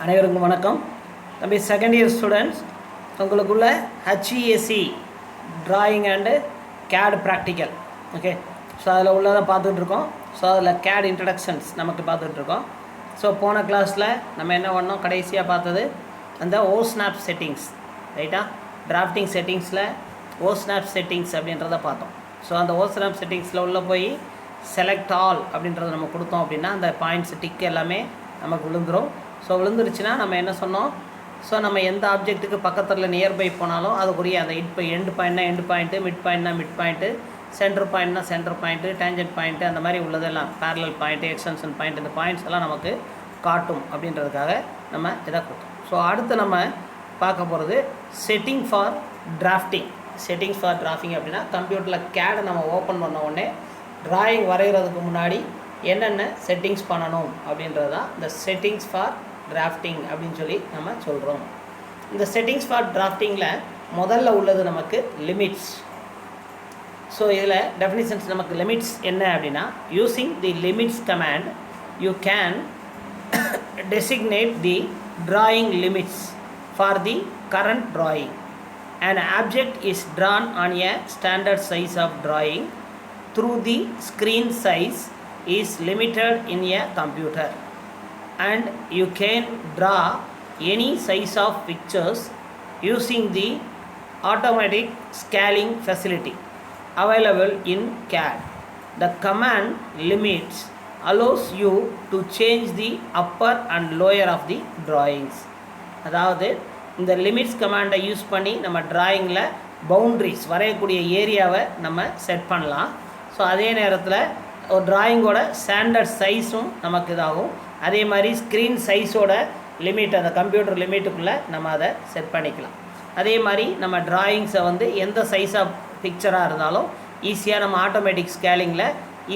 அனைவருக்கும் வணக்கம். தம்பி செகண்ட் இயர் ஸ்டூடெண்ட்ஸ், உங்களுக்குள்ள HESE drawing and CAD practical okay. So அதில் உள்ளதான் பார்த்துட்ருக்கோம். ஸோ அதில் கேட் இன்ட்ரடக்ஷன்ஸ் நமக்கு பார்த்துட்ருக்கோம். ஸோ போன கிளாஸில் நம்ம என்ன பண்ணோம், கடைசியாக பார்த்தது அந்த ஓஸ்னாப் செட்டிங்ஸ் ரைட்டா. டிராஃப்டிங் செட்டிங்ஸில் ஓஸ்னாப் செட்டிங்ஸ் அப்படின்றத பார்த்தோம். ஸோ அந்த ஓஸ்னாப் செட்டிங்ஸில் உள்ளே போய் செலக்ட் ஆல் அப்படின்றத நம்ம கொடுத்தோம் அப்படின்னா அந்த பாயிண்ட்ஸ் டிக் எல்லாமே நமக்கு விழுந்துடும். ஸோ விழுந்துருச்சுன்னா நம்ம என்ன சொன்னோம், ஸோ நம்ம எந்த ஆப்ஜெக்ட்டுக்கு பக்கத்தில் நியர்பை போனாலும் அதுக்குரிய அந்த எண்டு பாயிண்ட்னா எண்டு பாயிண்ட்டு, மிட் பாயிண்ட்னா மிட் பாயிண்ட்டு, சென்டர் பாயிண்ட்னா சென்டர் பாயிண்ட்டு, டேஞ்சன்ட் பாயிண்ட்டு, அந்த மாதிரி உள்ளதெல்லாம் பேரலல் பாயிண்ட்டு, எக்ஸ்டென்ஷன் பாயிண்ட், இந்த பாயிண்ட்ஸ் எல்லாம் நமக்கு காட்டும் அப்படின்றதுக்காக நம்ம இதை கொடுத்தோம். ஸோ அடுத்து நம்ம பார்க்க போகிறது setting for drafting. Settings for drafting அப்படின்னா கம்ப்யூட்டரில் கேடை நம்ம ஓப்பன் பண்ண உடனே டிராயிங் வரைகிறதுக்கு முன்னாடி என்னென்ன செட்டிங்ஸ் பண்ணணும் அப்படின்றது தான் இந்த செட்டிங்ஸ் ஃபார் டிராஃப்டிங் அப்படின்னு சொல்லி நம்ம சொல்கிறோம். இந்த செட்டிங்ஸ் ஃபார் டிராஃப்டிங்கில் முதல்ல உள்ளது நமக்கு லிமிட்ஸ். ஸோ இதில் டெஃபினிஷன்ஸ் நமக்கு லிமிட்ஸ் என்ன அப்படின்னா, using the limits command you can designate the drawing limits for the current drawing. An object is drawn on a standard size of drawing through the screen size is limited in a computer, and you can draw any size of pictures using the automatic scaling facility available in CAD. The command limits allows you to change the upper and lower of the drawings. அதாவது இந்த limits கமாண்டை use பண்ணி நம்ம டிராயிங்கில் boundaries வரையக்கூடிய ஏரியாவை நம்ம set பண்ணலாம். So அதே நேரத்தில் ஒரு டிராயிங்கோட ஸ்டாண்டர்ட் சைஸும் நமக்கு இதாகும். அதே மாதிரி ஸ்க்ரீன் சைஸோட லிமிட், அந்த கம்ப்யூட்டர் லிமிட்டுக்குள்ளே நம்ம அதை செட் பண்ணிக்கலாம். அதே மாதிரி நம்ம டிராயிங்ஸை வந்து எந்த சைஸ் ஆஃப் பிக்சராக இருந்தாலும் ஈஸியாக நம்ம ஆட்டோமேட்டிக் ஸ்கேலிங்கில்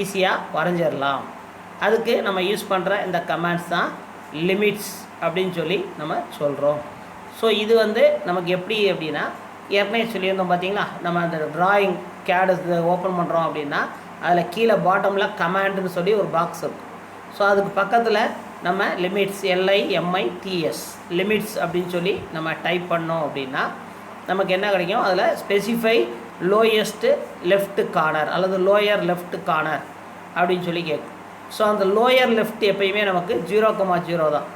ஈஸியாக வரைஞ்சிடலாம். அதுக்கு நம்ம யூஸ் பண்ணுற இந்த கமாண்ட்ஸ் தான் லிமிட்ஸ் அப்படின்னு சொல்லி நம்ம சொல்கிறோம். ஸோ இது வந்து நமக்கு எப்படி அப்படின்னா, ஏற்கனவே சொல்லியிருந்தோம் பார்த்தீங்களா, நம்ம அந்த டிராயிங் கேடு ஓப்பன் பண்ணுறோம் அப்படின்னா அதில் கீழே பாட்டமில் கமாண்டுன்னு சொல்லி ஒரு பாக்ஸ் இருக்கும். ஸோ அதுக்கு பக்கத்தில் நம்ம லிமிட்ஸ் LIMITS லிமிட்ஸ் அப்படின்னு சொல்லி நம்ம டைப் பண்ணோம் அப்படின்னா நமக்கு என்ன கிடைக்கும், அதில் ஸ்பெசிஃபை லோயஸ்ட்டு லெஃப்ட் கார்னர் அல்லது லோயர் லெஃப்ட் கார்னர் அப்படின்னு சொல்லி கேட்கும். ஸோ அந்த லோயர் லெஃப்ட் எப்பயுமே நமக்கு 0,0 தான்.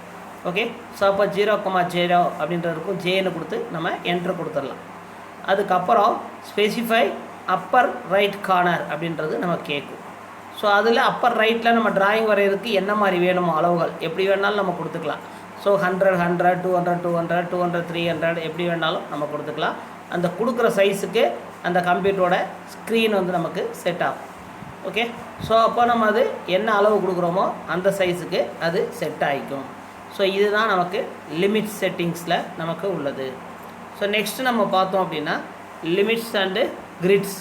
ஓகே. ஸோ அப்போ 0,0 அப்படின்றதுக்கும் ஜேன்னு கொடுத்து நம்ம என்ட்ரு கொடுத்துடலாம். அதுக்கப்புறம் ஸ்பெசிஃபை அப்பர் ரைட் கார்னர் அப்படின்றது நம்ம கேட்கும். ஸோ அதில் அப்பர் ரைட்டில் நம்ம டிராயிங் வரைகிறதுக்கு என்ன மாதிரி வேணுமோ அளவுகள் எப்படி வேணாலும் நம்ம கொடுத்துக்கலாம். ஸோ 100, 100, 200, 200, 200, 300 எப்படி வேணாலும் நம்ம கொடுத்துக்கலாம். அந்த கொடுக்குற சைஸுக்கு அந்த கம்ப்யூட்டரோட ஸ்க்ரீன் வந்து நமக்கு செட் ஆகும். ஓகே. ஸோ அப்போ நம்ம அது என்ன அளவு கொடுக்குறோமோ அந்த சைஸுக்கு அது செட் ஆகிக்கும். ஸோ இதுதான் நமக்கு லிமிட் செட்டிங்ஸில் நமக்கு உள்ளது. ஸோ நெக்ஸ்ட்டு நம்ம பார்த்தோம் அப்படின்னா லிமிட்ஸ் அண்டு கிரிட்ஸ்.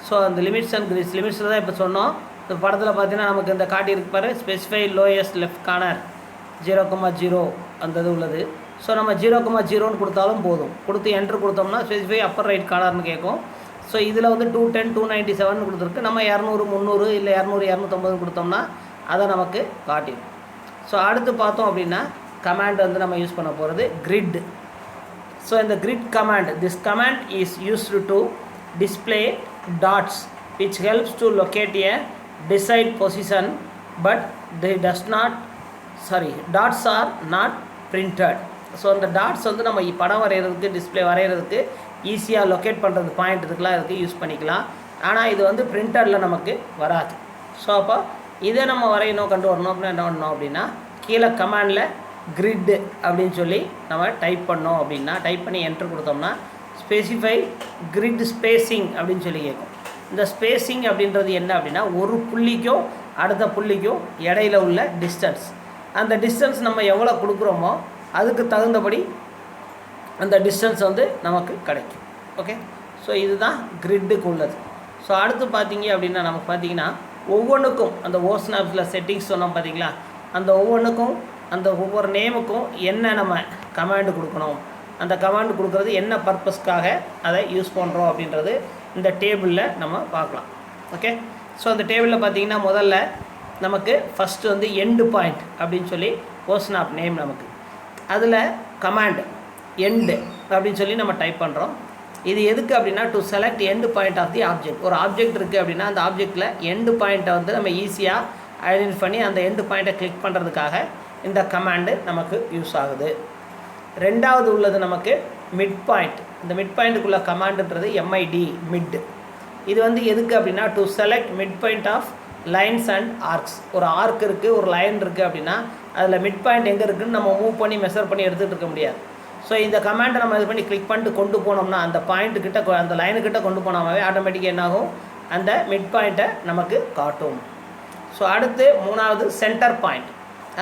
ஸோ அந்த லிமிட்ஸ் அண்ட் கிரிட்ஸ், லிமிட்ஸில் தான் இப்போ சொன்னோம். இந்த படத்தில் பார்த்தீங்கன்னா நமக்கு இந்த காட்டியிருக்கு பாரு, ஸ்பெசிஃபை லோயஸ்ட் லெஃப்ட் கார்னர் 0,0 அந்த இது உள்ளது. ஸோ நம்ம 0,0ன்னு கொடுத்தாலும் போதும். கொடுத்து என்ட்ரு கொடுத்தோம்னா ஸ்பெசிஃபை அப்பர் ரைட் கார்னர்னு கேட்கும். ஸோ இதில் வந்து 210, 297 கொடுத்துருக்கு. நம்ம 200, 300 இல்லை 200, 250 கொடுத்தோம்னா அதை நமக்கு காட்டிடும். ஸோ அடுத்து பார்த்தோம் அப்படின்னா கமாண்ட் வந்து நம்ம யூஸ் பண்ண போகிறது கிரிட். ஸோ இந்த grid command, this command is used to display dots which helps to locate a desired position, but they does not, dots are not printed. So அந்த டாட்ஸ் வந்து நம்ம படம் வரைகிறதுக்கு, டிஸ்பிளே வரைகிறதுக்கு ஈஸியாக லொக்கேட் பண்ணுறது பாயிண்ட் இதுக்கெலாம் இதுக்கு யூஸ் பண்ணிக்கலாம். ஆனால் இது வந்து பிரிண்டரில் நமக்கு வராது. ஸோ அப்போ இதை நம்ம வரையணும், கண்டு வரணும் அப்படின்னா என்ன பண்ணணும் அப்படின்னா கீழே கமாண்டில் கிரிட் அப்படின்னு சொல்லி நம்ம டைப் பண்ணோம் அப்படின்னா, டைப் பண்ணி என்ட்ரு கொடுத்தோம்னா ஸ்பெசிஃபை கிரிட் ஸ்பேஸிங் அப்படின்னு சொல்லி கேட்கும். இந்த ஸ்பேஸிங் அப்படின்றது என்ன அப்படின்னா, ஒரு புள்ளிக்கும் அடுத்த புள்ளிக்கும் இடையில உள்ள டிஸ்டன்ஸ். அந்த டிஸ்டன்ஸ் நம்ம எவ்வளோ கொடுக்குறோமோ அதுக்கு தகுந்தபடி அந்த டிஸ்டன்ஸ் வந்து நமக்கு கிடைக்கும். ஓகே. ஸோ இதுதான் கிரிட்டுக்கு உள்ளது. ஸோ அடுத்து பார்த்தீங்க அப்படின்னா நமக்கு பார்த்தீங்கன்னா ஒவ்வொன்றுக்கும் அந்த ஓஸ்னாப்ஸில் செட்டிங்ஸ் சொன்னோம் பார்த்தீங்களா, அந்த ஒவ்வொன்றுக்கும் அந்த ஒவ்வொரு நேமுக்கும் என்ன நம்ம கமாண்டு கொடுக்கணும், அந்த கமாண்டு கொடுக்குறது என்ன பர்பஸ்க்காக அதை யூஸ் பண்ணுறோம் அப்படின்றது இந்த டேபிளில் நம்ம பார்க்கலாம். ஓகே. ஸோ அந்த டேபிளில் பார்த்தீங்கன்னா முதல்ல நமக்கு ஃபஸ்ட்டு வந்து எண்டு பாயிண்ட் அப்படின்னு சொல்லி ஓஸ்னாப் நேம் நமக்கு. அதில் கமாண்ட் எண்டு அப்படின்னு சொல்லி நம்ம டைப் பண்ணுறோம். இது எதுக்கு அப்படின்னா to select end point of the object. ஒரு ஆப்ஜெக்ட் இருக்குது அப்படின்னா அந்த ஆப்ஜெக்டில் எண்டு பாயிண்ட்டை வந்து நம்ம ஈஸியாக ஐடென்டிஃபை பண்ணி அந்த எண்டு பாயிண்ட்டை கிளிக் பண்ணுறதுக்காக இந்த கமாண்டு நமக்கு யூஸ் ஆகுது. ரெண்டாவது உள்ளது நமக்கு மிட் பாயிண்ட். இந்த மிட் பாயிண்ட்டுக்குள்ள கமாண்டுன்றது MID மிட். இது வந்து எதுக்கு அப்படின்னா to select mid point of lines and arcs. ஒரு ஆர்க் இருக்குது, ஒரு லைன் இருக்குது அப்படின்னா அதில் மிட் பாயிண்ட் எங்கே இருக்குதுன்னு நம்ம மூவ் பண்ணி மெஷர் பண்ணி எடுத்துகிட்டு இருக்க முடியாது. ஸோ இந்த கமாண்டை நம்ம இது பண்ணி கிளிக் பண்ணிட்டு கொண்டு போனோம்னா அந்த பாயிண்ட்டுக்கிட்ட அந்த லைனுக்கிட்ட கொண்டு போனாவே ஆட்டோமேட்டிக்காக என்னாகும், அந்த மிட் பாயிண்ட்டை நமக்கு காட்டும். ஸோ அடுத்து மூணாவது சென்டர் பாயிண்ட்.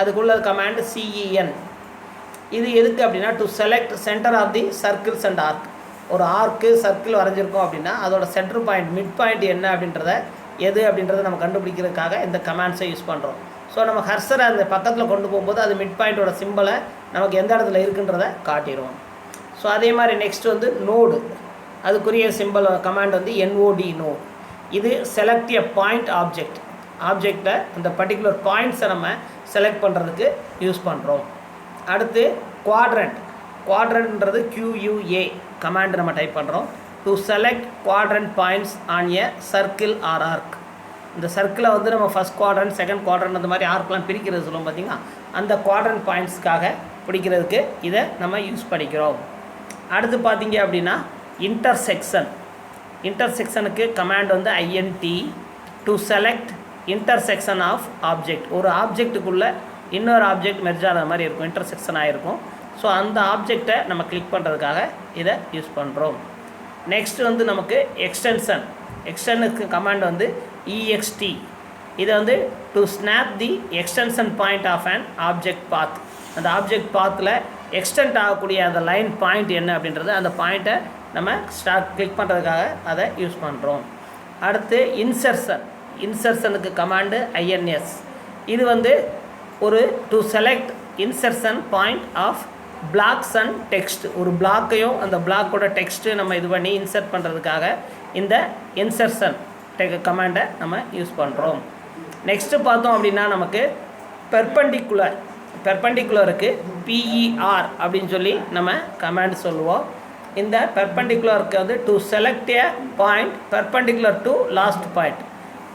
அதுக்குள்ள கமாண்ட் CEN. இது எதுக்கு அப்படின்னா to select centre of the circles and arc. ஒரு ஆர்க்கு சர்க்கிள் வரைஞ்சிருக்கோம் அப்படின்னா அதோட சென்டர் பாயிண்ட் மிட் பாயிண்ட் என்ன அப்படின்றத எது அப்படின்றத நம்ம கண்டுபிடிக்கிறதுக்காக இந்த கமாண்ட்ஸை யூஸ் பண்ணுறோம். ஸோ நம்ம கர்சரை அந்த பக்கத்தில் கொண்டு போகும்போது அது மிட் பாயிண்டோட சிம்பிளை நமக்கு எந்த இடத்துல இருக்குன்றதை காட்டிடும். ஸோ அதே மாதிரி நெக்ஸ்ட் வந்து நோடு. அதுக்குரிய சிம்பிள் கமாண்ட் வந்து NOD நோட். இது செலக்ட் எ பாயிண்ட் ஆப்ஜெக்டை அந்த பர்டிகுலர் பாயிண்ட்ஸை நம்ம செலக்ட் பண்ணுறதுக்கு யூஸ் பண்ணுறோம். அடுத்து குவாட்ரண்ட்ன்றது QUA கமாண்ட் நம்ம டைப் பண்ணுறோம். To select quadrant points on a circle or arc. இந்த சர்க்கிளை வந்து நம்ம ஃபஸ்ட் குவாட்ரண்ட் செகண்ட் குவாட்ரண்ட் அந்த மாதிரி ஆர்க்லாம் பிரிக்கிறது சொல்லுவோம் பார்த்திங்கன்னா, அந்த குவாட்ரண்ட் பாயிண்ட்ஸ்க்காக பிடிக்கிறதுக்கு இதை நம்ம யூஸ் பண்ணிக்கிறோம். அடுத்து பார்த்திங்க அப்படின்னா இன்டர்செக்ஷனுக்கு கமாண்ட் வந்து INT. To select intersection of object. ஒரு ஆப்ஜெக்ட்டுக்குள்ளே இன்னொரு ஆப்ஜெக்ட் மெர்ஜ் ஆகிற மாதிரி இருக்கும், இன்டர்செக்ஷன் ஆகிருக்கும். ஸோ அந்த ஆப்ஜெக்டை நம்ம கிளிக் பண்ணுறதுக்காக இதை யூஸ் பண்ணுறோம். நெக்ஸ்ட் வந்து நமக்கு எக்ஸ்டென்ஷனுக்கு கமாண்ட் வந்து EXT. இதை வந்து to snap the extension point of an object path. அந்த ஆப்ஜெக்ட் பாத்தில் எக்ஸ்டெண்ட் ஆகக்கூடிய அந்த லைன் பாயிண்ட் என்ன அப்படின்றது அந்த பாயிண்ட்டை நம்ம கிளிக் பண்ணுறதுக்காக அதை யூஸ் பண்ணுறோம். அடுத்து இன்சர்ஷனுக்கு கமாண்டு INS. இது வந்து ஒரு to select insertion point of blocks and text. ஒரு பிளாக்கையும் அந்த பிளாக்கோட டெக்ஸ்ட்டு நம்ம இது பண்ணி இன்சர்ட் பண்ணுறதுக்காக இந்த இன்சர்ஷன் கமாண்டை நம்ம யூஸ் பண்ணுறோம். நெக்ஸ்ட்டு பார்த்தோம் அப்படின்னா நமக்கு பெர்பெண்டிகுலருக்கு PER அப்படின்னு சொல்லி நம்ம கமாண்ட் சொல்லுவோம். இந்த பெர்பெண்டிகுலருக்கு வந்து to select a point perpendicular to last point.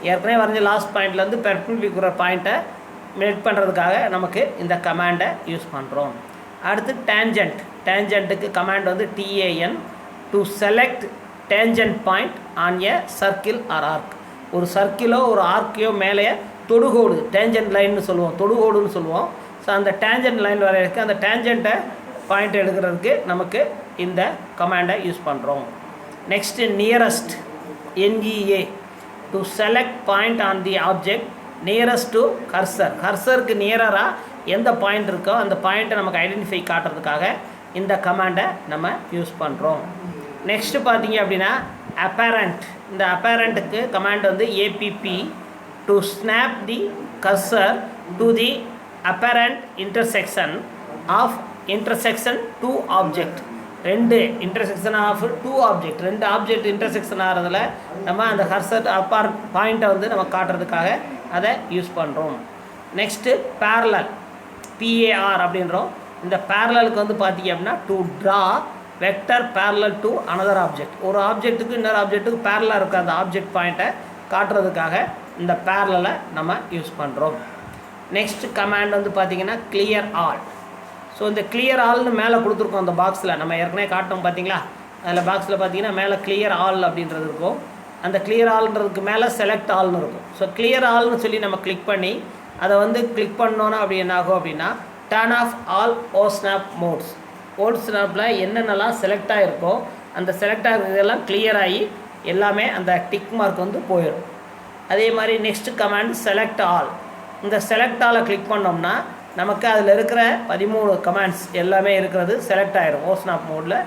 ஏற்கனவே வரைஞ்ச லாஸ்ட் பாயிண்ட்லேருந்து பெர்பெண்டிகுலர் பாயிண்ட்டை மெட் பண்ணுறதுக்காக நமக்கு இந்த கமாண்டை யூஸ் பண்ணுறோம். அடுத்து டேஞ்சண்ட்டுக்கு கமாண்ட் வந்து TAN. To select tangent point on a circle or arc. ஒரு சர்க்கிளோ ஒரு ஆர்க்கையோ மேலே தொடுகோடு டேஞ்சன்ட் லைன்னு சொல்லுவோம், தொடுகோடுன்னு சொல்லுவோம். ஸோ அந்த டேஞ்சன்ட் லைன் வரைக்கும் அந்த டேஞ்சண்ட்டை பாயிண்ட் எடுக்கிறதுக்கு நமக்கு இந்த கமாண்டை யூஸ் பண்ணுறோம். Next nearest NEA. To select point on the object nearest to கர்சருக்கு நியராக எந்த பாயிண்ட் இருக்கோ அந்த பாயிண்ட்டை நமக்கு ஐடென்டிஃபை காட்டுறதுக்காக இந்த கமாண்டை நம்ம யூஸ் பண்ணுறோம். நெக்ஸ்ட்டு பார்த்தீங்க அப்படின்னா அப்பேரண்ட். இந்த அப்பேரண்ட்டுக்கு கமாண்ட் வந்து APP. To snap the cursor to the apparent intersection two object. ரெண்டு ஆப்ஜெக்ட் இன்டர்செக்ஷன் ஆகிறதுல நம்ம அந்த கர்சர் பாயிண்ட்டை வந்து நம்ம காட்டுறதுக்காக அதை யூஸ் பண்ணுறோம். நெக்ஸ்ட்டு PAR அப்படின்றோம். இந்த பேரலலுக்கு வந்து பார்த்திங்க அப்படின்னா to draw vector parallel to another object. ஒரு ஆப்ஜெக்ட்டுக்கு இன்னொரு ஆப்ஜெக்ட்டுக்கு பேரலாக இருக்க அந்த ஆப்ஜெக்ட் பாயிண்ட்டை காட்டுறதுக்காக இந்த பேரலலை நம்ம யூஸ் பண்ணுறோம். நெக்ஸ்ட் கமாண்ட் வந்து பார்த்திங்கன்னா கிளியர் ஆல். ஸோ இந்த கிளியர் ஆல்னு மேலே கொடுத்துருக்கோம் அந்த பாக்ஸில் நம்ம ஏற்கனவே காட்டோம் பார்த்தீங்களா, அதில் பாக்ஸில் பார்த்தீங்கன்னா மேலே கிளியர் ஆல் அப்படின்றது இருக்கும். அந்த கிளியர் ஆல்ன்றதுக்கு மேலே செலக்ட் ஆல்னு இருக்கும். ஸோ கிளியர் ஆல்னு சொல்லி நம்ம கிளிக் பண்ணி அதை வந்து கிளிக் பண்ணோன்னா அப்படி என்ன ஆகும் அப்படின்னா turn off all OSNAP modes. OSNAPல என்னென்னலாம் செலக்ட் ஆகிருக்கோ அந்த செலக்ட் ஆகிறதெல்லாம் கிளியர் ஆகி எல்லாமே அந்த டிக் மார்க் வந்து போயிடும். அதே மாதிரி நெக்ஸ்ட் கமாண்ட் செலக்ட் ஆல். இந்த செலக்ட் ஆலை கிளிக் பண்ணோம்னா நமக்கு அதில் இருக்கிற 13 கமாண்ட்ஸ் எல்லாமே இருக்கிறது செலக்ட் ஆகிரும், OSNAP மோடில்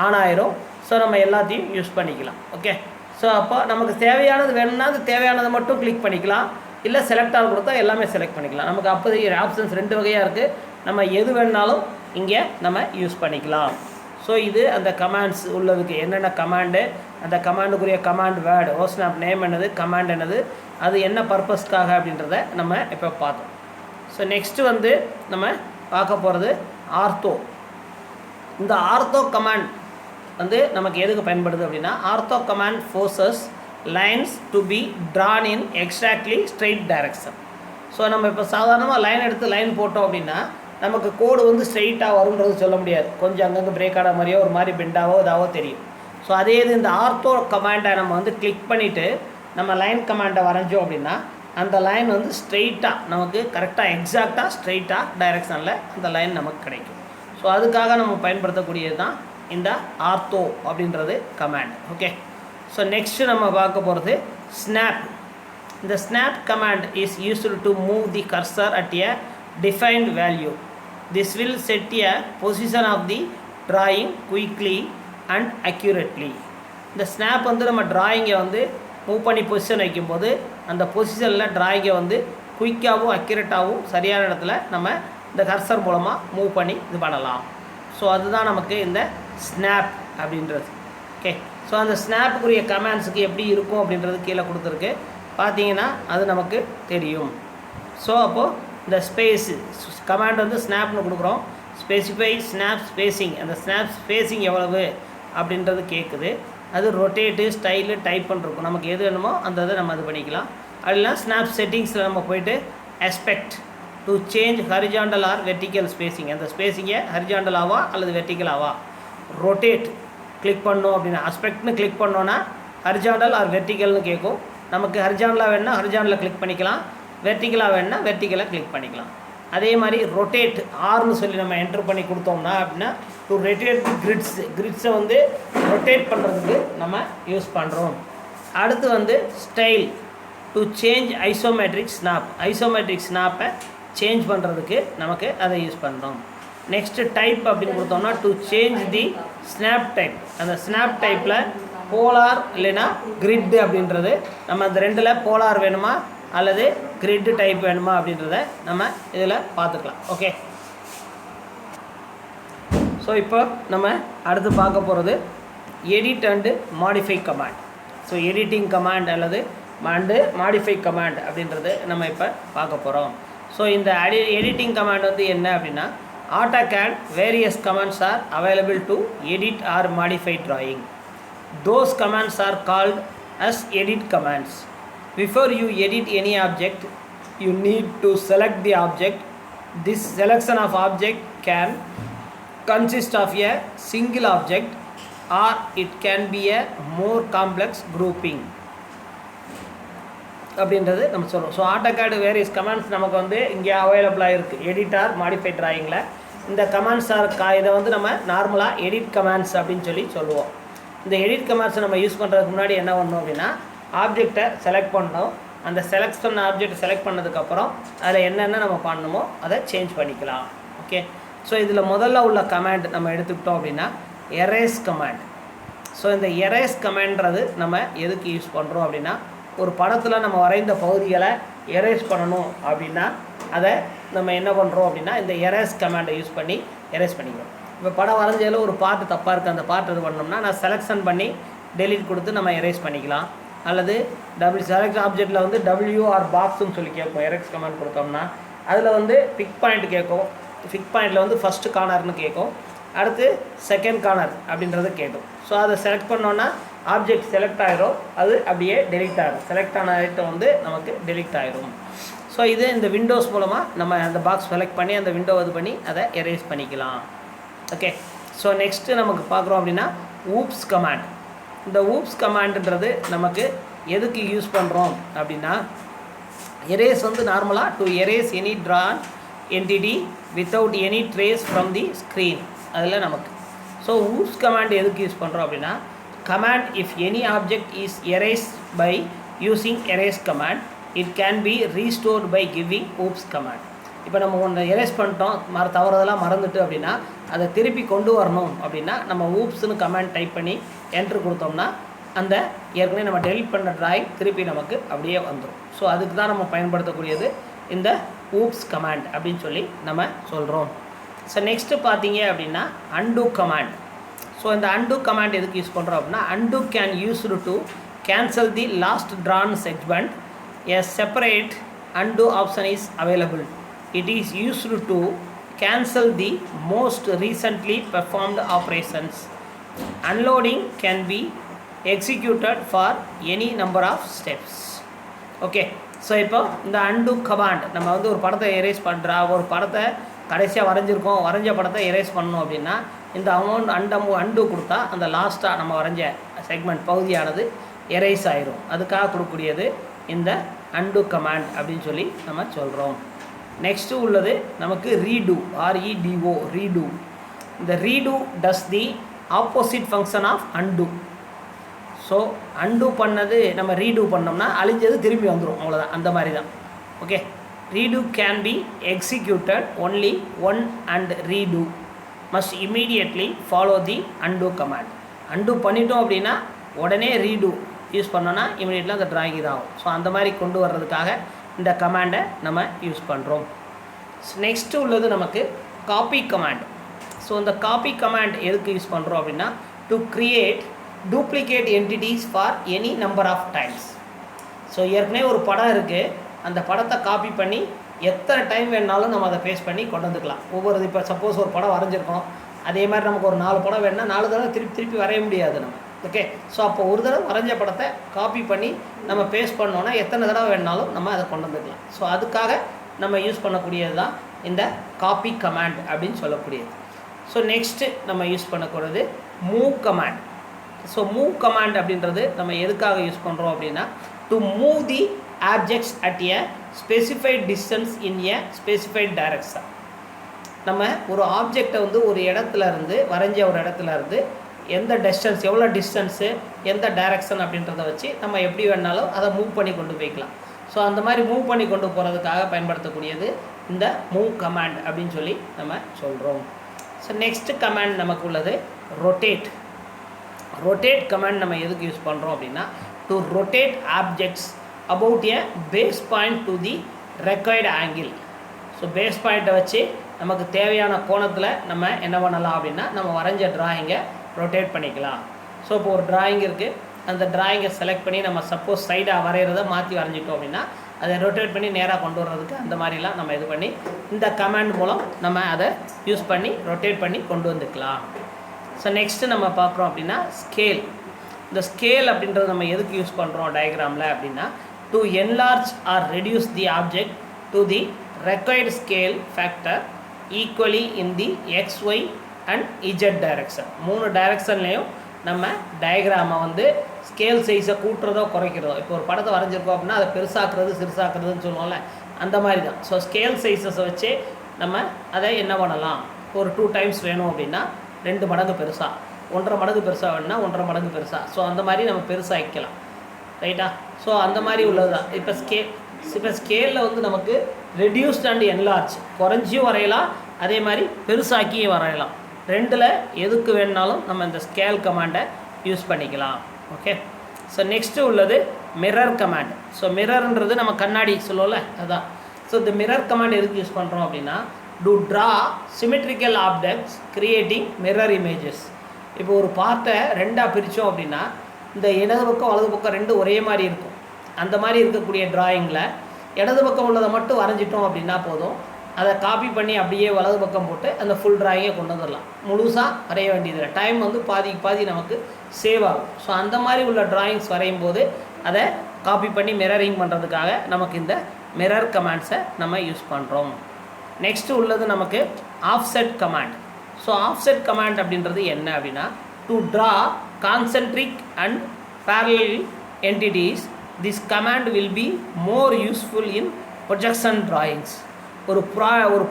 ஆன் ஆயிரும். ஸோ நம்ம எல்லாத்தையும் யூஸ் பண்ணிக்கலாம். ஓகே, ஸோ அப்போ நமக்கு தேவையானது வேணும்னா அது தேவையானதை மட்டும் கிளிக் பண்ணிக்கலாம், இல்லை செலக்ட் ஆல் கொடுத்தா எல்லாமே செலக்ட் பண்ணிக்கலாம். நமக்கு அப்போதைக்கு ஆப்ஷன்ஸ் 2 வகையாக இருக்குது. நம்ம எது வேணுனாலும் இங்கே நம்ம யூஸ் பண்ணிக்கலாம். ஸோ இது அந்த கமாண்ட்ஸ் உள்ளதுக்கு என்னென்ன கமாண்டு, அந்த கமாண்டுக்குரிய கமாண்ட் வேர்டு, OSNAP நேம் என்னது, கமாண்ட் என்னது, அது என்ன பர்பஸ்க்காக அப்படின்றத நம்ம இப்போ பார்த்தோம். ஸோ நெக்ஸ்ட்டு வந்து நம்ம பார்க்க போகிறது ஆர்த்தோ. இந்த ஆர்த்தோ கமாண்ட் வந்து நமக்கு எதுக்கு பயன்படுது அப்படின்னா, ortho command forces lines to be Tran in exactly straight direction. So நம்ம இப்போ சாதாரணமாக லைன் எடுத்து லைன் போட்டோம் அப்படின்னா நமக்கு கோடு வந்து ஸ்ட்ரெயிட்டாக வரும்ன்றது சொல்ல முடியாது. கொஞ்சம் அங்கங்கே பிரேக் ஆன மாதிரியோ ஒரு மாதிரி பெண்டாவோ இதாவோ தெரியும். ஸோ அதே இது இந்த ஆர்த்தோ கமாண்டை நம்ம வந்து கிளிக் பண்ணிவிட்டு நம்ம லைன் கமாண்டை வரைஞ்சோம் அப்படின்னா அந்த லைன் வந்து ஸ்ட்ரெயிட்டாக நமக்கு கரெக்டாக எக்ஸாக்டாக ஸ்ட்ரெயிட்டாக டைரெக்ஷனில் அந்த லைன் நமக்கு கிடைக்கும். ஸோ அதுக்காக நம்ம பயன்படுத்தக்கூடியது தான் இந்த ஆர்த்தோ அப்படின்றது கமாண்ட். ஓகே, ஸோ நெக்ஸ்ட்டு நம்ம பார்க்க போகிறது ஸ்னாப். இந்த snap command is used to move the cursor at a defined value. This will set a position of the drawing quickly and accurately. இந்த ஸ்னாப் வந்து நம்ம ட்ராயிங்கை வந்து மூவ் பண்ணி பொசிஷன் வைக்கும்போது அந்த பொசிஷனில் ட்ராயிங்கை வந்து குயிக்காகவும் அக்யூரேட்டாகவும் சரியான இடத்துல நம்ம இந்த கர்சர் மூலமாக மூவ் பண்ணி இது பண்ணலாம். ஸோ அதுதான் நமக்கு இந்த ஸ்னாப் அப்படின்றது. ஓகே, ஸோ அந்த ஸ்னாப்புக்குரிய கமாண்ட்ஸுக்கு எப்படி இருக்கும் அப்படின்றது கீழே கொடுத்துருக்கு, பார்த்தீங்கன்னா அது நமக்கு தெரியும். ஸோ அப்போது இந்த ஸ்பேஸ் கமாண்ட் வந்து ஸ்னாப்னு கொடுக்குறோம். ஸ்பெசிஃபை ஸ்னாப் ஸ்பேசிங், அந்த ஸ்னாப் ஸ்பேசிங் எவ்வளவு அப்படின்றது கேட்குது. அது ரொட்டேட்டு ஸ்டைலு டைப் பண்ணிருக்கும், நமக்கு எது வேணுமோ அந்த இதை நம்ம இது பண்ணிக்கலாம். அப்படின்னா ஸ்னாப் செட்டிங்ஸில் நம்ம போய்ட்டு aspect to change horizontal or vertical spacing, அந்த ஸ்பேசிங்கை ஹரிஜாண்டலாவா அல்லது வெர்டிக்கலாவா. ரொட்டேட் கிளிக் பண்ணோம் அப்படின்னா அஸ்பெக்ட்னு கிளிக் பண்ணோன்னா ஹரிஜாண்டல் ஆர் வெர்டிக்கல்னு கேட்கும். நமக்கு ஹரிஜாண்டலாக வேணுன்னா ஹரிஜாண்டலில் கிளிக் பண்ணிக்கலாம், வெர்டிக்கலாக வேணுன்னா வெர்டிக்கலாக கிளிக் பண்ணிக்கலாம். அதே மாதிரி ரொட்டேட் ஆர்னு சொல்லி நம்ம என்ட்ரு பண்ணி கொடுத்தோம்னா அப்படின்னா டு ரொட்டேட் கிரிட்ஸை வந்து ரொட்டேட் பண்ணுறதுக்கு நம்ம யூஸ் பண்ணுறோம். அடுத்து வந்து style to change isometric snap, isometric ஸ்னாப்பை சேஞ்ச் பண்ணுறதுக்கு நமக்கு அதை யூஸ் பண்ணுறோம். நெக்ஸ்ட்டு டைப் அப்படின்னு கொடுத்தோம்னா to change the snap type, அந்த ஸ்னாப் டைப்பில் போலார் இல்லைன்னா கிரிட் அப்படின்றது நம்ம அந்த ரெண்டில் போலார் வேணுமா அல்லது கிரிட் டைப் வேணுமா அப்படின்றத நம்ம இதில் பார்த்துக்கலாம். ஓகே, ஸோ இப்போ நம்ம அடுத்து பார்க்க போகிறது edit and modify command. So editing command அல்லது மாடிஃபை கமாண்ட் அப்படின்றது நம்ம இப்போ பார்க்க போகிறோம். ஸோ இந்த எடிட்டிங் கமாண்ட் வந்து என்ன அப்படின்னா, AutoCAD various commands are available to edit or modify drawing. Those commands are called as edit commands. Before you edit any object, you need to select the object. This selection of object can consist of a single object or it can be a more complex grouping அப்படின்றது நம்ம சொல்கிறோம். So AutoCAD various commands நமக்கு வந்து இங்கே அவைலபிளாக இருக்குது எடிட்டார் modify ட்ராயிங்கில். இந்த கமாண்ட்ஸ் இதை வந்து நம்ம நார்மலாக எடிட் கமாண்ட்ஸ் அப்படின்னு சொல்லி சொல்லுவோம். இந்த எடிட் கமாண்ட்ஸை நம்ம யூஸ் பண்ணுறதுக்கு முன்னாடி என்ன பண்ணணும் அப்படின்னா, ஆப்ஜெக்டை செலக்ட் பண்ணணும். அந்த செலக்ட் பண்ண ஆப்ஜெக்ட் செலக்ட் பண்ணதுக்கப்புறம் அதில் என்னென்ன நம்ம பண்ணணுமோ அதை சேஞ்ச் பண்ணிக்கலாம். ஓகே, ஸோ இதில் முதல்ல உள்ள கமாண்ட் நம்ம எடுத்துக்கிட்டோம் அப்படின்னா எரேஸ் கமாண்ட். ஸோ இந்த எரேஸ் கமாண்ட்றது நம்ம எதுக்கு யூஸ் பண்ணுறோம் அப்படின்னா, ஒரு படத்தில் நம்ம வரைந்த பகுதிகளை எரேஸ் பண்ணணும் அப்படின்னா அதை நம்ம என்ன பண்ணுறோம் அப்படின்னா இந்த எரேஸ் கமாண்டை யூஸ் பண்ணி எரேஸ் பண்ணிக்கிறோம். இப்போ படம் வரைஞ்சதில் ஒரு பார்ட்டு தப்பாக இருக்குது, அந்த பார்ட் இது பண்ணோம்னா நான் செலெக்ஷன் பண்ணி டெலிட் கொடுத்து நம்ம எரேஸ் பண்ணிக்கலாம். அல்லது செலக்ட் ஆப்ஜெக்டில் வந்து WR பாக்ஸ்ன்னு சொல்லி கேட்கும். எரேஸ் கமாண்ட் கொடுத்தோம்னா அதில் வந்து பிக் பாயிண்ட் கேட்கும். பிக் பாயிண்டில் வந்து ஃபஸ்ட்டு கார்னர்னு கேட்கும், அடுத்து செகண்ட் கார்னர் அப்படின்றது கேட்கும். ஸோ அதை செலக்ட் பண்ணோன்னா ஆப்ஜெக்ட் செலக்ட் ஆகிரும், அது அப்படியே டெலிட் ஆகிடும். செலக்ட் ஆன ஐட்டம் வந்து நமக்கு டெலிட் ஆகிரும். ஸோ இது இந்த விண்டோஸ் மூலமாக நம்ம அந்த பாக்ஸ் செலக்ட் பண்ணி அந்த விண்டோ இது பண்ணி அதை எரேஸ் பண்ணிக்கலாம். ஓகே, ஸோ நெக்ஸ்ட்டு நமக்கு பார்க்குறோம் அப்படின்னா ஊப்ஸ் கமாண்ட். இந்த ஊப்ஸ் கமாண்டுன்றது நமக்கு எதுக்கு யூஸ் பண்ணுறோம் அப்படின்னா, எரேஸ் வந்து நார்மலாக to erase any drawn entity without any trace from the screen அதில் நமக்கு. ஸோ ஊப்ஸ் கமாண்ட் எதுக்கு யூஸ் பண்ணுறோம் அப்படின்னா, command if any object is erased by using erase command, it can be restored by giving oops command. இப்போ நம்ம ஒன்று erase பண்ணிட்டோம், தவறுதெல்லாம் மறந்துட்டு அப்படின்னா அதை திருப்பி கொண்டு வரணும் அப்படின்னா நம்ம ஊப்ஸ்னு கமாண்ட் டைப் பண்ணி என்ட்ரு கொடுத்தோம்னா அந்த ஏற்கனவே நம்ம டெலிட் பண்ண ட்ராயிங் திருப்பி நமக்கு அப்படியே வந்துடும். ஸோ அதுக்கு தான் நம்ம பயன்படுத்தக்கூடியது இந்த ஊப்ஸ் கமாண்ட் அப்படின்னு சொல்லி நம்ம சொல்கிறோம். ஸோ நெக்ஸ்ட்டு பார்த்தீங்க அப்படின்னா undo கமாண்ட். ஸோ இந்த undo கமாண்ட் எதுக்கு யூஸ் பண்ணுறோம் அப்படின்னா, undo can used to cancel the last drawn segment. A separate undo option is available. It is used to cancel the most recently performed operations. Unloading can be executed for any number of steps. Okay, so இப்போ இந்த and command நம்ம வந்து ஒரு படத்தை erase பண்ணுறா, ஒரு படத்தை கடைசியாக வரைஞ்ச படத்தை எரேஸ் பண்ணணும் அப்படின்னா இந்த அண்டு கொடுத்தா அந்த லாஸ்ட்டாக நம்ம வரைஞ்ச செக்மெண்ட் பகுதியானது எரேஸ் ஆயிரும். அதுக்காக கொடுக்கக்கூடியது இந்த அண்டு கமாண்ட் அப்படின்னு சொல்லி நம்ம சொல்கிறோம். நெக்ஸ்ட்டு உள்ளது நமக்கு ரீடு, REDO, ரீடு. இந்த redo does the opposite function of undo. So undo பண்ணது நம்ம ரீடு பண்ணோம்னா அழிஞ்சது திரும்பி வந்துடும், அவ்வளோதான். அந்த மாதிரி தான். Okay, read can be executed only one and read must immediately follow the and command. And பண்ணிட்டோம் அப்படின்னா உடனே ரீடு யூஸ் பண்ணோன்னா இமீடியட்லாம் அந்த ட்ராயிங் இதாகும். ஸோ அந்த மாதிரி கொண்டு வர்றதுக்காக இந்த கமாண்டை நம்ம யூஸ் பண்ணுறோம். நெக்ஸ்ட்டு உள்ளது நமக்கு காப்பி கமாண்ட். ஸோ இந்த காப்பி கமாண்ட் எதுக்கு யூஸ் பண்ணுறோம் அப்படின்னா to create duplicate entities for any number of times. So ஏற்கனவே ஒரு படம் இருக்குது, அந்த படத்தை காப்பி பண்ணி எத்தனை டைம் வேணாலும் நம்ம அதை பேஸ்ட் பண்ணி கொண்டு வந்துக்கலாம். ஒவ்வொரு இப்போ சப்போஸ் ஒரு படம் வரைஞ்சிருக்கோம், அதே மாதிரி நமக்கு ஒரு 4 படம் வேணுன்னா 4 தடவை திருப்பி வரைய முடியாது நம்ம. ஓகே, ஸோ அப்போ ஒரு தடவை வரைஞ்ச படத்தை காப்பி பண்ணி நம்ம பேஸ்ட் பண்ணோன்னா எத்தனை தடவை வேணாலும் நம்ம அதை கொண்டு வந்துக்கலாம். ஸோ அதுக்காக நம்ம யூஸ் பண்ணக்கூடியது தான் இந்த காப்பி கமாண்ட் அப்படின்னு சொல்லக்கூடியது. ஸோ நெக்ஸ்ட்டு நம்ம யூஸ் பண்ணக்கூடியது move command. So move command அப்படின்றது நம்ம எதுக்காக யூஸ் பண்ணுறோம் அப்படின்னா to move the objects at a specified distance in a specified direction. நம்ம ஒரு ஆப்ஜெக்டை வந்து ஒரு இடத்துல இருந்து வரைஞ்ச ஒரு இடத்துல இருந்து எந்த டிஸ்டன்ஸ், எவ்வளோ டிஸ்டன்ஸு, எந்த டைரக்ஷன் அப்படின்றத வச்சு நம்ம எப்படி வேணாலும் அதை மூவ் பண்ணி கொண்டு போய்க்கலாம். ஸோ அந்த மாதிரி மூவ் பண்ணி கொண்டு போகிறதுக்காக பயன்படுத்தக்கூடியது இந்த மூவ் கமாண்ட் அப்படின்னு சொல்லி நம்ம சொல்கிறோம். ஸோ நெக்ஸ்ட்டு கமாண்ட் நமக்கு உள்ளது ரொட்டேட். ரொட்டேட் கமாண்ட் நம்ம எதுக்கு யூஸ் பண்ணுறோம் அப்படின்னா to rotate objects about a base point to the required angle. So base பாயிண்ட்டை வச்சு நமக்கு தேவையான கோணத்தில் நம்ம என்ன பண்ணலாம் அப்படின்னா நம்ம வரைஞ்ச ட்ராயிங்கை ரொட்டேட் பண்ணிக்கலாம். ஸோ இப்போ ஒரு ட்ராயிங் இருக்குது, அந்த ட்ராயிங்கை செலக்ட் பண்ணி நம்ம சப்போஸ் சைடாக வரைகிறத மாற்றி வரைஞ்சிட்டோம் அப்படின்னா அதை ரொட்டேட் பண்ணி நேராக கொண்டு வர்றதுக்கு அந்த மாதிரிலாம் நம்ம இது பண்ணி இந்த கமாண்ட் மூலம் நம்ம அதை யூஸ் பண்ணி ரொட்டேட் பண்ணி கொண்டு வந்துக்கலாம். ஸோ நெக்ஸ்ட்டு நம்ம பார்க்குறோம் அப்படின்னா ஸ்கேல். இந்த ஸ்கேல் அப்படின்றது நம்ம எதுக்கு யூஸ் பண்ணுறோம் டயக்ராமில் அப்படின்னா to enlarge or reduce the object to the required scale factor equally in the XY and Z direction. 3 டைரக்ஷன்லேயும் நம்ம டயக்ராமை வந்து ஸ்கேல் சைஸை கூட்டுறதோ குறைக்கிறதோ, இப்போ ஒரு படத்தை வரைஞ்சிருக்கோம் அப்படின்னா அதை பெருசாக்குறது சிறுசாக்குறதுன்னு சொல்லுவோம்ல, அந்த மாதிரி தான். ஸோ ஸ்கேல் சைஸஸை வச்சு நம்ம அதை என்ன பண்ணலாம், ஒரு 2 டைம்ஸ் வேணும் அப்படின்னா 2 மடங்கு பெருசாக, 1.5 மடங்கு பெருசாக வேணும்னா 1.5 மடங்கு பெருசாக, ஸோ அந்த மாதிரி நம்ம பெருசாகிக்கலாம். ரைட்டா? ஸோ அந்த மாதிரி உள்ளது தான். இப்போ ஸ்கேலில் வந்து நமக்கு ரெடியூஸ்ட் அண்ட் என்லார்ஜ், குறைஞ்சியும் வரையலாம், அதே மாதிரி பெருசாக்கியும் வரையலாம். 2ல் எதுக்கு வேணுனாலும் நம்ம இந்த ஸ்கேல் கமாண்டை யூஸ் பண்ணிக்கலாம். ஓகே, ஸோ நெக்ஸ்ட்டு உள்ளது மிரர் கமாண்ட். ஸோ மிரர்ன்றது நம்ம கண்ணாடி சொல்லுவோம்ல, அதுதான். ஸோ இந்த மிரர் கமாண்ட் எதுக்கு யூஸ் பண்ணுறோம் அப்படின்னா to draw symmetrical objects creating mirror images. இப்போ ஒரு பார்ட்டை 2ஆக பிரித்தோம் அப்படின்னா இந்த இடது பக்கம் வலது பக்கம் 2 ஒரே மாதிரி இருக்கும். அந்த மாதிரி இருக்கக்கூடிய ட்ராயிங்கில் இடது பக்கம் உள்ளதை மட்டும் வரைஞ்சிட்டோம் அப்படின்னா போதும், அதை காப்பி பண்ணி அப்படியே வலது பக்கம் போட்டு அந்த ஃபுல் ட்ராயிங்கை கொண்டு வந்துடலாம். முழுசாக வரைய வேண்டியதில்லை, டைம் வந்து பாதி நமக்கு சேவ் ஆகும். ஸோ அந்த மாதிரி உள்ள ட்ராயிங்ஸ் வரையும் போது அதை காப்பி பண்ணி மிரரிங் பண்ணுறதுக்காக நமக்கு இந்த மிரர் கமாண்ட்ஸை நம்ம யூஸ் பண்ணுறோம். நெக்ஸ்ட்டு உள்ளது நமக்கு offset command. So offset command அப்படின்றது என்ன அப்படின்னா to draw concentric and parallel entities. This command will be more useful in projection drawings. ஒரு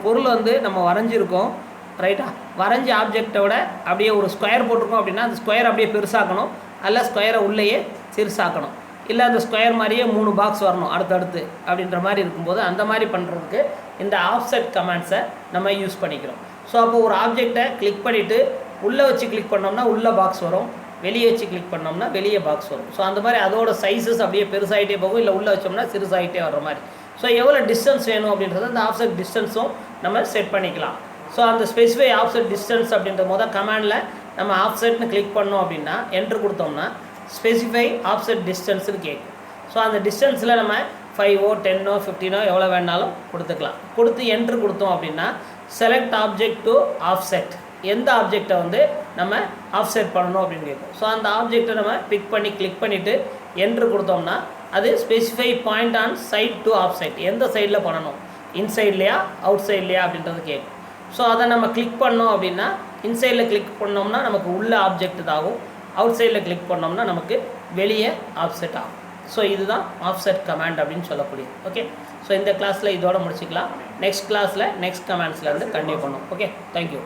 பொருள் வந்து நம்ம வரைஞ்சிருக்கோம், ரைட்டா, வரைஞ்ச ஆப்ஜெக்டை விட அப்படியே ஒரு ஸ்கொயர் போட்டிருக்கோம் அப்படின்னா அந்த ஸ்கொயர் அப்படியே பெருசாக்கணும், அல்ல ஸ்கொயரை உள்ளேயே சிறுசாக்கணும், இல்லை அந்த ஸ்கொயர் மாதிரியே 3 பாக்ஸ் வரணும் அடுத்தடுத்து அப்படின்ற மாதிரி இருக்கும்போது அந்த மாதிரி பண்ணுறதுக்கு இந்த ஆஃப்செட் கமாண்ட்ஸை நம்ம யூஸ் பண்ணிக்கிறோம். ஸோ அப்போ ஒரு ஆப்ஜெக்டை கிளிக் பண்ணிவிட்டு உள்ளே வச்சு கிளிக் பண்ணோம்னா உள்ளே பாக்ஸ் வரும், வெளியே வச்சு கிளிக் பண்ணோம்னா வெளியே பாக்ஸ் வரும். ஸோ அந்த மாதிரி அதோட சைஸஸ் அப்படியே பெருசாகிட்டே போகும், இல்லை உள்ளே வச்சோம்னா சிறுசாகிட்டே வர்ற மாதிரி. ஸோ எவ்வளோ டிஸ்டன்ஸ் வேணும் அப்படின்றது அந்த ஆஃப்செட் டிஸ்டன்ஸும் நம்ம செட் பண்ணிக்கலாம். ஸோ அந்த ஸ்பெசிஃபை ஆஃப்செட் டிஸ்டன்ஸ் அப்படின்ற கமாண்டில் நம்ம ஆஃப்செட்னு கிளிக் பண்ணோம் அப்படின்னா என்ட்ரு கொடுத்தோம்னா ஸ்பெசிஃபை ஆஃப்செட் டிஸ்டன்ஸ்னு கேட்கும். ஸோ அந்த டிஸ்டன்ஸில் நம்ம 5 10 15 எவ்வளோ வேணாலும் கொடுத்துக்கலாம். கொடுத்து என்ட்ரு கொடுத்தோம் அப்படின்னா செலக்ட் ஆப்ஜெக்ட் டு ஆஃப்செட், எந்த ஆப்ஜெக்டை வந்து நம்ம ஆஃப்செட் பண்ணணும் அப்படின்னு கேட்கும். ஸோ அந்த ஆப்ஜெக்டை நம்ம பிக் பண்ணி கிளிக் பண்ணிவிட்டு என்ட்ரு கொடுத்தோம்னா அது specify point on side to offside, எந்த சைடில் பண்ணணும், இன்சைட்லையா அவுட் சைட்லையா அப்படின்றது கேட்கும். ஸோ அதை நம்ம கிளிக் பண்ணோம் அப்படின்னா இன்சைடில் கிளிக் பண்ணோம்னா நமக்கு உள்ள ஆப்ஜெக்ட் இதாகும், அவுட் சைடில் கிளிக் பண்ணோம்னா நமக்கு வெளியே ஆஃப்செட் ஆகும். ஸோ இதுதான் ஆஃப்செட் கமாண்ட் அப்படின்னு சொல்லக்கூடியது. ஓகே, ஸோ இந்த கிளாஸில் இதோட முடிச்சுக்கலாம். நெக்ஸ்ட் கிளாஸில் நெக்ஸ்ட் கமாண்ட்ஸ்லேருந்து கண்டினியூ பண்ணுவோம். Okay, thank you.